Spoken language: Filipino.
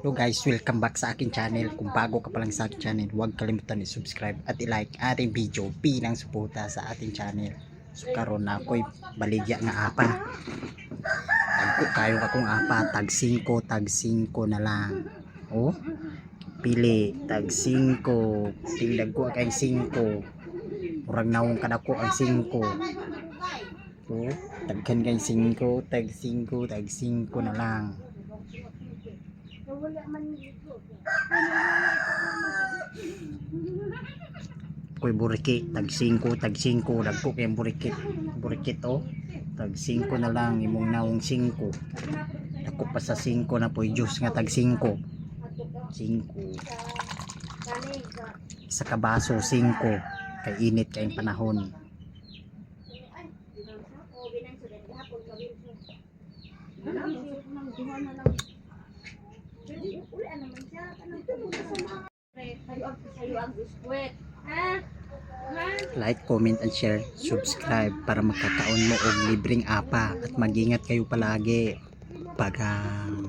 Hello guys, welcome back sa akin channel. Kung bago ka pa lang sa akin channel, huwag kalimutan i-subscribe at i-like ating video bilang suporta sa ating channel. So karon na ako'y baligya nga apa. Tagko kayo akong apa, tag 5 na lang. Oh, pili tag 5. Tingdag ko kay 5. Murag nawong kadako ang 5. Oh, tagkan kay 5, tag 5 na lang. Wala man dito. Koy buriki tag 5 dagko kay burikit oh tag 5 na lang imong nawong 5 dako pa sa 5 na poy juice nga tag 5 sa kabaso 5 kay init kay panahon. Like, comment, and share, subscribe para magkakaon mo og libreng apa at mag-ingat kayo palagi. Pagang